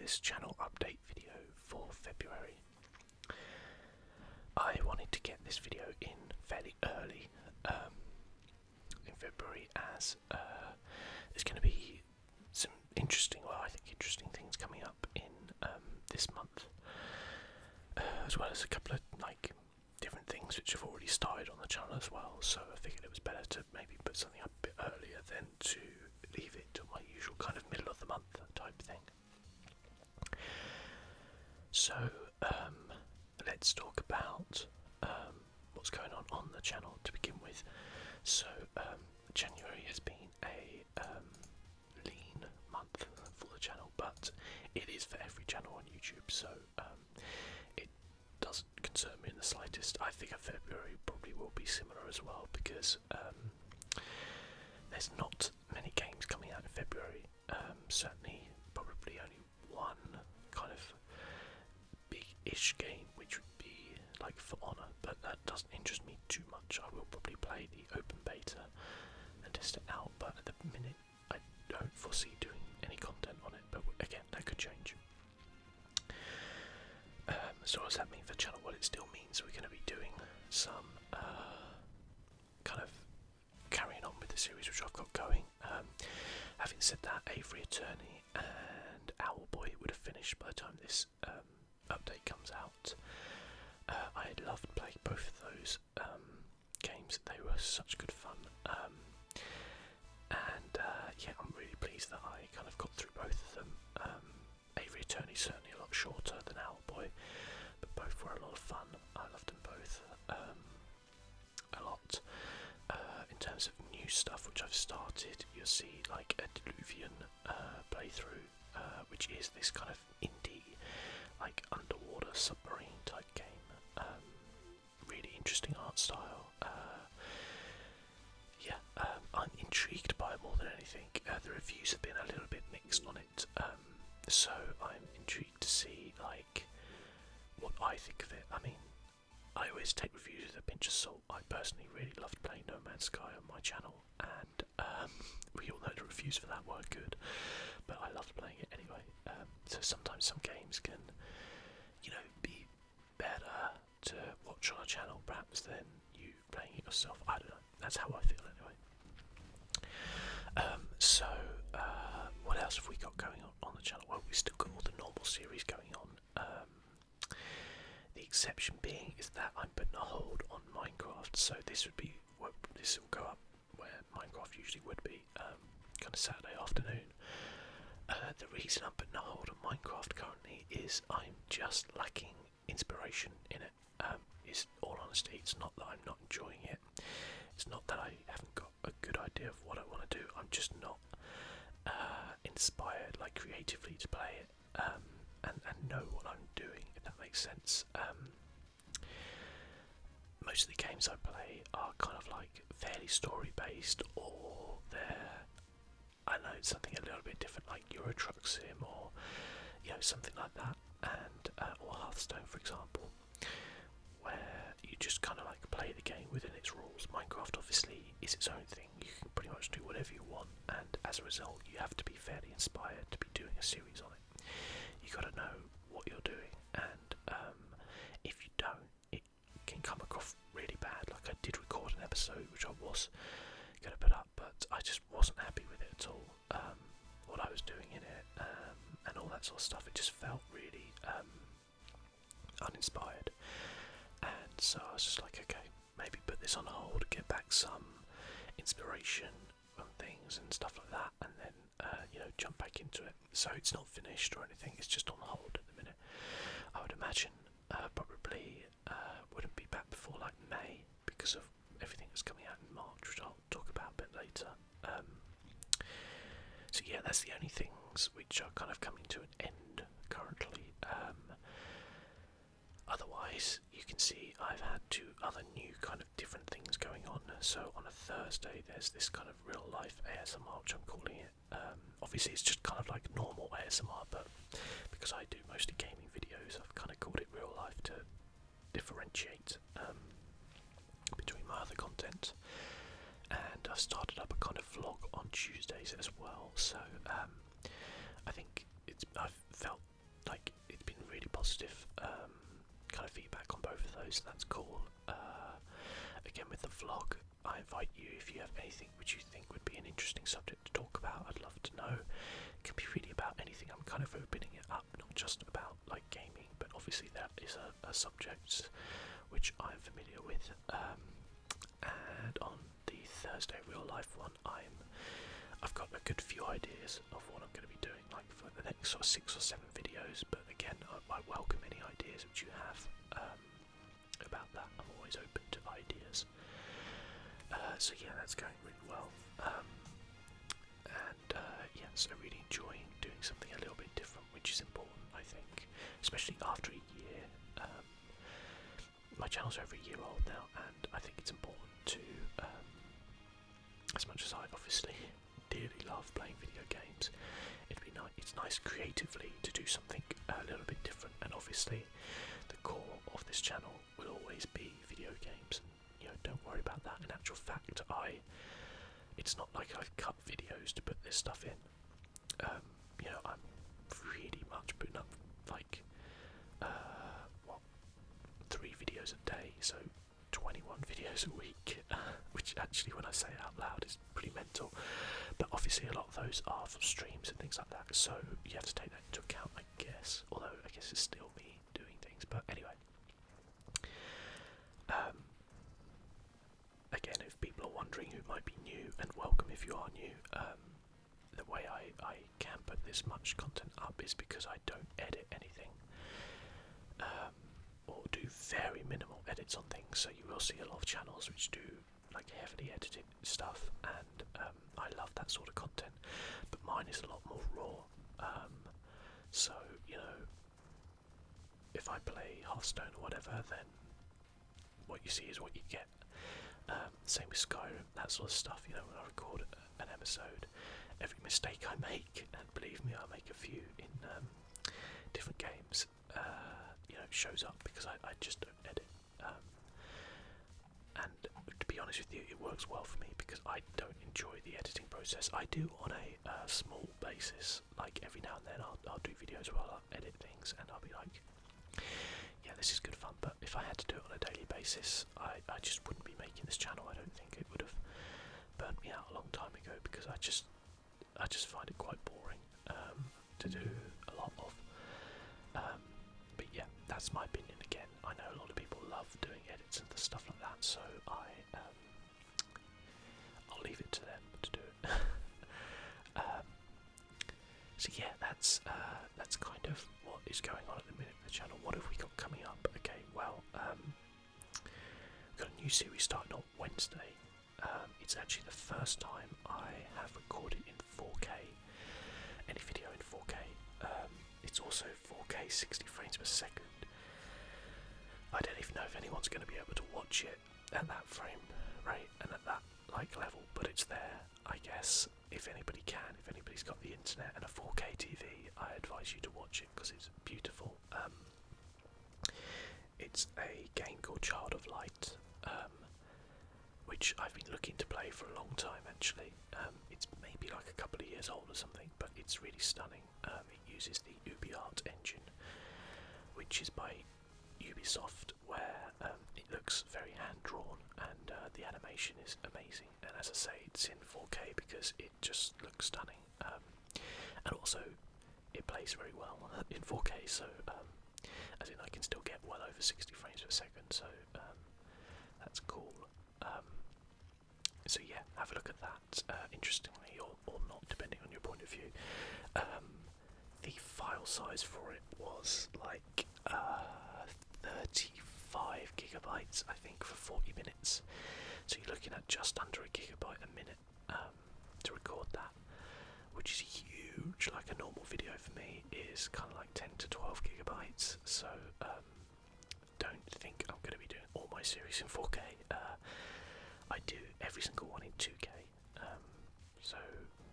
this channel update video for February. I wanted to get this video in fairly early in February, as there's going to be some interesting things coming up in this month, as well as a couple of different things which have already started on the channel as well. So I figured it was better to maybe put something up a bit earlier than to leave it till my usual kind of middle of the month type thing. So let's talk about what's going on the channel to begin with. So January has been a lean month for the channel, but it is for every channel on YouTube, so it doesn't concern me in the slightest. I think February probably will be similar as well, because there's not many games coming out in February. Certainly probably only one kind of big-ish game, which would be like For Honor, but that doesn't interest me too much. I will probably play the open beta and test it out, but at the minute I don't foresee doing any content on it, but again, that could change. So what does that mean for the channel? Well, it still means we're going to be doing some kind of carrying on with the series which I've got going. Having said that, Avery Attorney and Owlboy would have finished by the time this update comes out. I loved playing both of those games. They were such good fun, and yeah, I'm really pleased that I kind of got through both of them. Avery Attorney certainly a lot shorter than Owlboy, but both were a lot of fun. I loved them both a lot. In terms of new stuff which I've started, you'll see like a Diluvian playthrough, which is this kind of indie, like underwater submarine type game. Really interesting art style. I'm intrigued by it more than anything. The reviews have been a little bit mixed on it, so I'm intrigued to see what I think of it. I mean, I always take reviews with a pinch of salt. I personally really loved playing No Man's Sky on my channel, and we all know the reviews for that weren't good, but I loved playing it anyway. So sometimes some games can, be better to watch on a channel perhaps than you playing it yourself. I don't know. That's how I feel anyway. What else have we got going on the channel? Well, we've still got all the normal series going on. The exception being is that I'm putting a hold on Minecraft, so this will go up where Minecraft usually would be, kind of Saturday afternoon. The reason I'm putting a hold on Minecraft currently is I'm just lacking inspiration in it. Is all honesty. It's not that I'm not enjoying it. It's not that I haven't got a good idea of what I want to do. I'm just not inspired, creatively, to play it and know what I'm doing, if that makes sense. Most of the games I play are kind of fairly story based, or it's something a little bit different, like Euro Truck Sim, or something like that, and or Hearthstone, for example, where you just kind of play the game within its rules. Minecraft obviously is its own thing. You can pretty much do whatever you want, and as a result you have to be fairly inspired to be doing a series on it. You got to know what you're doing, and if you don't, it can come across really bad. I did record an episode which I was going to put up, but I just wasn't happy with it at all. What I was doing in it, and all that sort of stuff, it just felt really uninspired. And so I was just okay, maybe put this on hold, get back some inspiration on things and stuff like that, and then jump back into it. So it's not finished or anything, it's just on hold at the minute. I would imagine probably wouldn't be back before May, because of everything that's coming out in March, which I'll talk about a bit later. So yeah, that's the only things which are kind of coming to an end currently. Otherwise, you can see I've had two other new kind of different things going on. So on a Thursday, there's this kind of real life ASMR, which I'm calling it. Obviously, it's just kind of like normal ASMR, but because I do mostly gaming videos, I've kind of called it real life to differentiate between my other content. And I've started up a kind of vlog on Tuesdays as well. So I think I've felt follows. That's cool. Again, with the vlog, I invite you, if you have anything which you think would be an interesting subject to talk about, I'd love to know. It can be really about anything. I'm kind of opening it up, not just about like gaming, but obviously that is a subject which I'm familiar with. And on the Thursday real life one, I've got a good few ideas of what I'm going to be doing, like for the next sort of 6 or 7 videos. But again, I welcome any ideas which you have about that. I'm always open to ideas. So yeah, that's going really well. Yeah, so really enjoying doing something a little bit different, which is important, I think, especially after a year. My channel's over a year old now, and I think it's important to, as much as I obviously dearly love playing video games, it's nice creatively to do something a little bit different. And obviously, the core of this channel will always be video games. And, don't worry about that. In actual fact, it's not like I've cut videos to put this stuff in. I'm really much putting up like 3 videos a day, so 21 videos a week, which actually, when I say it out loud, is pretty mental. But obviously a lot of those are from streams and things like that, so you have to take that into account, I guess. Although I guess it's still me doing things. But anyway, again, if people are wondering who might be new, and welcome if you are new, the way I can put this much content up is because I don't edit anything, or do very minimal edits on things. So you will see a lot of channels which do like heavily edited stuff, and I love that sort of content, but mine is a lot more raw. So if I play Hearthstone or whatever, then what you see is what you get. Same with Skyrim, that sort of stuff. When I record an episode, every mistake I make, and believe me, I make a few in different games, shows up because I just don't edit. And to be honest with you, it works well for me because I don't enjoy the editing process. I do on a small basis, like every now and then I'll do videos where I'll edit things and I'll be like, yeah, this is good fun. But if I had to do it on a daily basis, I just wouldn't be making this channel. I don't think it would have burnt me out a long time ago, because I just find it quite boring to do a lot of. But yeah, that's my opinion. Again, I know a lot of people love doing edits and stuff like that, so I'll leave it to them to do it. So yeah, that's kind of what is going on at the minute with the channel. What have we got coming up? Okay, well, we've got a new series starting on Wednesday. It's actually the first time I have recorded in 4K, any video in 4K. It's also 4K 60 frames per second. I don't even know if anyone's going to be able to watch it at that frame rate and at that level, but it's there, I guess. If anybody can, if anybody's got the internet and a 4K TV, I advise you to watch it because it's beautiful. It's a game called Child of Light, which I've been looking to play for a long time actually. It's maybe like a couple of years old or something, but it's really stunning. It uses the UbiArt engine, which is by Ubisoft, where it looks very hand-drawn, and the animation is amazing. And as I say, it's in 4K because it just looks stunning. And also, it plays very well in 4K, so as in I can still get well over 60 frames per second, so that's cool. So yeah, have a look at that. Interestingly, or not, depending on your point of view, the file size for it was like 35 gigabytes, I think, for 40 minutes. So you're looking at just under a gigabyte a minute to record that, which is huge. Like a normal video for me is kind of like 10 to 12 gigabytes. So don't think I'm going to be doing all my series in 4K. I do every single one in 2K, so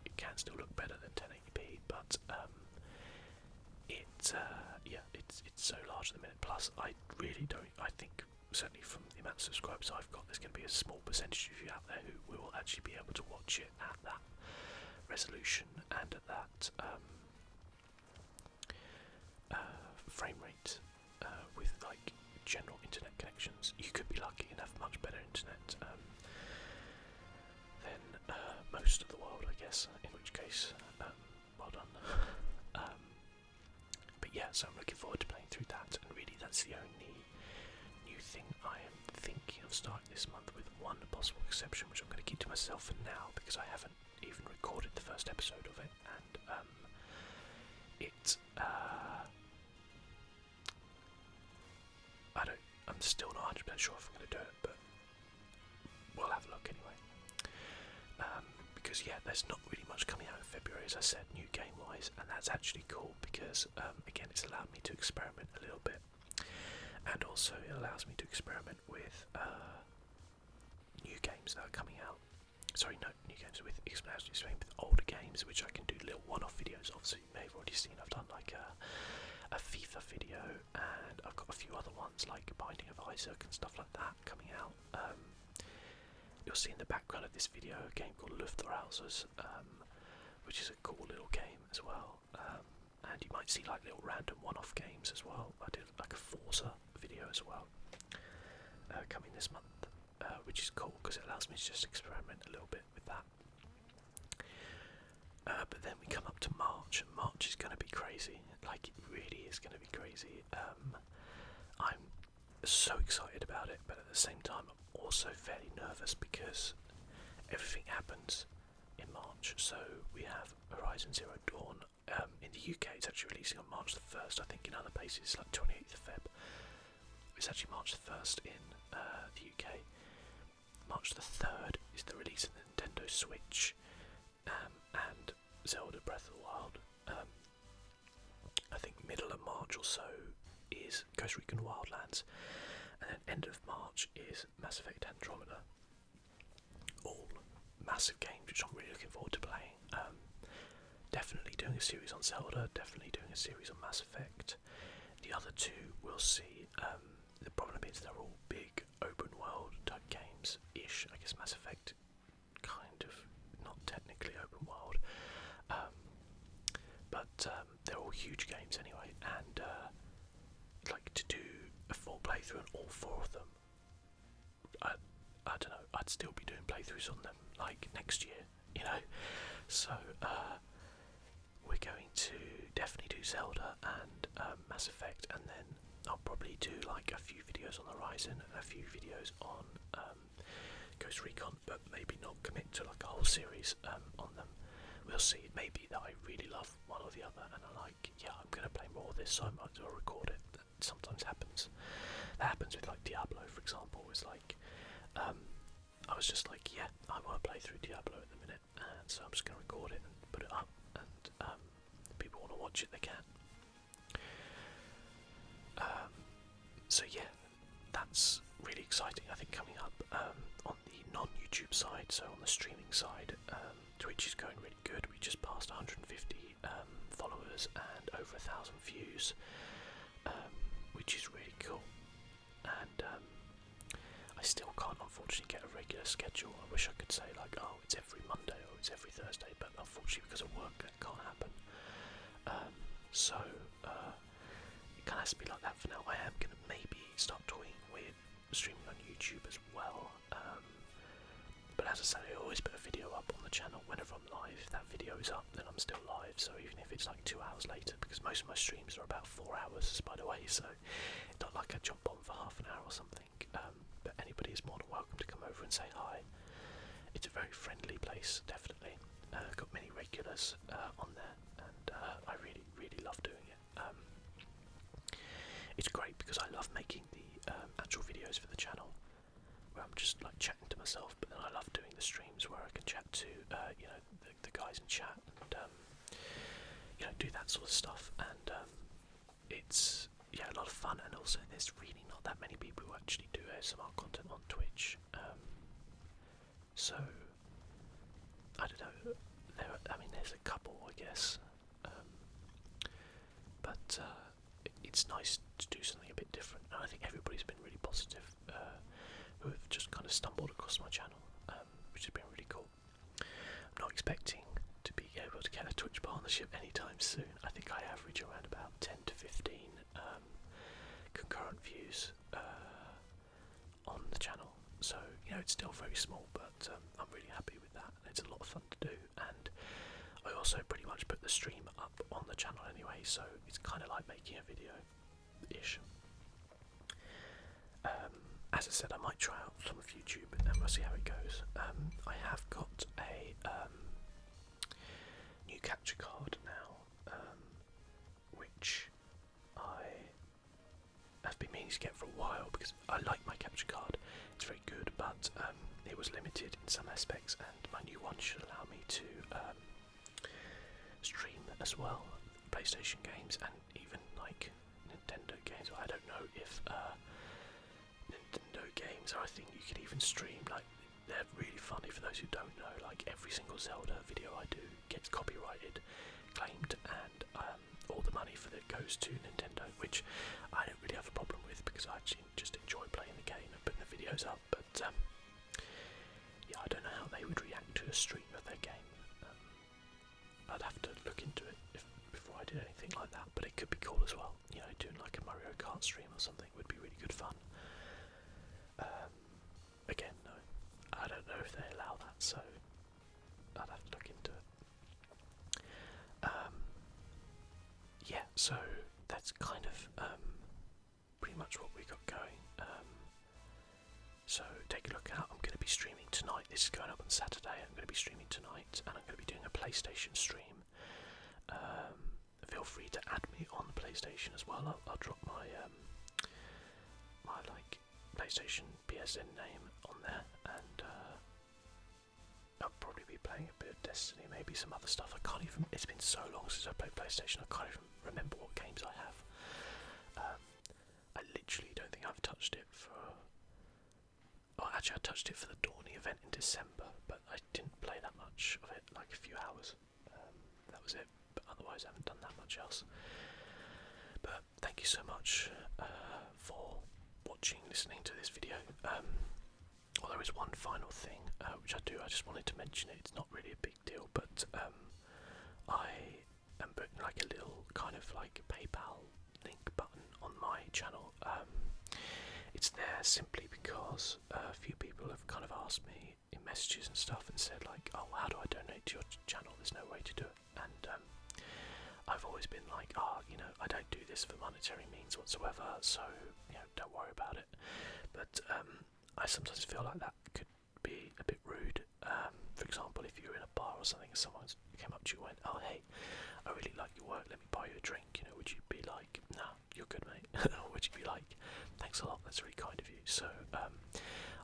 it can still look better than 1080p, but it's so large at the minute. Plus, I really don't. I think certainly from the amount of subscribers I've got, there's going to be a small percentage of you out there who will actually be able to watch it at that resolution and at that frame rate with like general internet connection. lucky and have much better internet than most of the world, I guess. In which case, well done. But yeah, so I'm looking forward to playing through that, and really that's the only new thing I am thinking of starting this month, with one possible exception, which I'm going to keep to myself for now because I haven't even recorded the first episode of it, and I'm still not 100% sure if I'm going to do it, but we'll have a look anyway. Because yeah, there's not really much coming out in February, as I said, new game-wise, and that's actually cool because again, it's allowed me to experiment a little bit, and also it allows me to experiment with new games that are coming out. Sorry, no, new games with older games, which I can do little one-off videos of. So you may have already seen I've done like a FIFA video, and I've got a few other ones like Binding of Isaac and stuff like that coming out. You'll see in the background of this video a game called Luftrausers, which is a cool little game as well. And you might see like little random one-off games as well. I did like a Forza video as well coming this month, which is cool because it allows me to just experiment a little bit with that. But then we come up to March, and March is going to be crazy. Like, it really is going to be crazy. I'm so excited about it, but at the same time I'm also fairly nervous because everything happens in March. So we have Horizon Zero Dawn. In the UK it's actually releasing on March the 1st. I think in other places it's like 28th of Feb. It's actually March the 1st in the UK. March the 3rd is the release of the Nintendo Switch, and Zelda Breath of the Wild. I think middle of March or so is Ghost Recon Wildlands, and then end of March is Mass Effect Andromeda. All massive games which I'm really looking forward to playing. Definitely doing a series on Zelda, definitely doing a series on Mass Effect. The other two we'll see. The problem is they're all big open world type games-ish. I guess Mass Effect kind of not technically open world, but they're all huge games anyway, and like to do a full playthrough on all four of them, I don't know, I'd still be doing playthroughs on them like next year, you know. So we're going to definitely do Zelda and Mass Effect, and then I'll probably do like a few videos on Horizon and a few videos on Ghost Recon, but maybe not commit to like a whole series on them. We'll see. It may be that I really love one or the other, and I'm like, yeah, I'm going to play more of this, so I might as well record it. That sometimes happens. That happens with like Diablo, for example. It's like, I was just like, yeah, I want to play through Diablo at the minute, and so I'm just going to record it and put it up, and if people want to watch it, they can. So yeah, that's really exciting. I think coming up on the non-YouTube side, so on the streaming side, Twitch is going really good. We just passed 150 followers and over 1,000 views, which is really cool. And I still can't, unfortunately, get a regular schedule. I wish I could say like, oh, it's every Monday or it's every Thursday, but unfortunately because of work that can't happen. So it kind of has to be like that for now. I am going to maybe start toying with streaming on YouTube as well. But as I say, I always put a video up on the channel whenever I'm live. If that video is up, then I'm still live. So even if it's like 2 hours later, because most of my streams are about 4 hours, by the way, so it's not like I jump on for half an hour or something. But anybody is more than welcome to come over and say hi. It's a very friendly place, definitely. Got many regulars on there, and I really, really love doing it. It's great because I love making the actual videos for the channel, where I'm just like chatting to myself, but then I love doing the streams where I can chat to you know, the guys in chat, and you know, do that sort of stuff, and it's, yeah, a lot of fun. And also there's really not that many people who actually do ASMR content on Twitch, so I don't know, there's a couple, I guess, but it's nice to do something a bit different, and I think everybody's been really positive who have just kind of stumbled across my channel, which has been really cool. I'm not expecting to be able to get a Twitch partnership anytime soon. I think I average around about 10 to 15 concurrent views on the it's still very small, but I'm really happy with that, and it's a lot of fun to do. And I also pretty much put the stream up on the channel anyway, so it's kind of like making a video-ish. As I said, I might try out some of YouTube, and we'll see how it goes. I have got a new capture card now, which I have been meaning to get for a while because I like my capture card. It's very good, but it was limited in some aspects, and my new one should allow me to stream as well, PlayStation games and even like Nintendo games. I don't know if Nintendo games are a thing you could even stream. Like, they're really funny for those who don't know. Like, every single Zelda video I do gets copyrighted, claimed, and all the money for that goes to Nintendo, which I don't really have a problem with because I actually just enjoy playing the game and putting the videos up. But yeah, I don't know how they would react to a stream of their game. I'd have to look into it before I did anything like that, but it could be cool as well. Doing like a Mario Kart stream or something would be really good fun. Again, no, I don't know if they allow that, so I'd have to look into it. Yeah, so that's kind of pretty much what we got going. So take a look out. I'm going to be streaming tonight. This is going up on Saturday. I'm going to be streaming tonight, and I'm going to be doing a PlayStation stream. Feel free to add me on the PlayStation as well. I'll drop my my PlayStation PSN name on there, and I'll probably be playing a bit of Destiny, maybe some other stuff. I can't even. It's been so long since I played PlayStation. I can't even remember what games I have. I literally don't think I've touched it for. Oh, actually, I touched it for the Dawning event in December, but I didn't play that much of it, like a few hours. That was it, but otherwise I haven't done that much else. But thank you so much for watching, listening to this video. Well, there is one final thing, which I just wanted to mention it. It's not really a big deal, but I am putting like a little kind of like PayPal link button on my channel. It's there simply because a few people have kind of asked me in messages and stuff and said like, oh, how do I donate to your channel? There's no way to do it. And I've always been like, I don't do this for monetary means whatsoever, so don't worry about it. But I sometimes feel like that could be a bit rude. For example, if you're in a bar or something and someone came up to you and went, oh hey, I really like your work, let me buy you a drink, would you be like, nah, you're good mate? Or would you be like, thanks a lot, that's really kind of you? So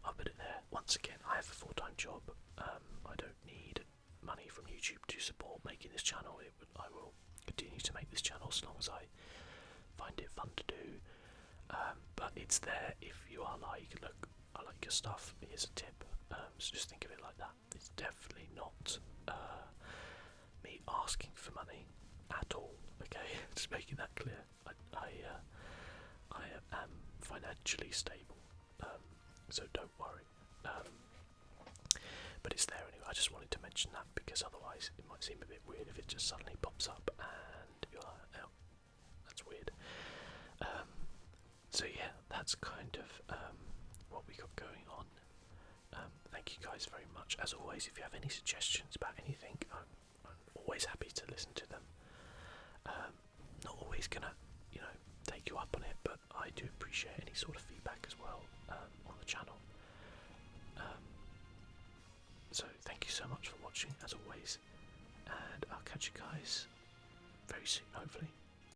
I'll put it there. Once again, I have a full-time job. I don't need money from YouTube to support making this channel. I will continue to make this channel as long as I find it fun to do. But it's there if you are like, look, I like your stuff, here's a tip. So just think of it like that. It's definitely not me asking for money at all. Okay, just making that clear. I am financially stable, so don't worry. But it's there anyway. I just wanted to mention that because otherwise it might seem a bit weird if it just suddenly pops up and you're like, oh, that's weird. So yeah, that's kind of what we got going on. Thank you guys very much. As always, if you have any suggestions about anything, I'm always happy to listen to them. Not always gonna, take you up on it, but I do appreciate any sort of feedback as well on the channel. So thank you so much for watching, as always, and I'll catch you guys very soon, hopefully.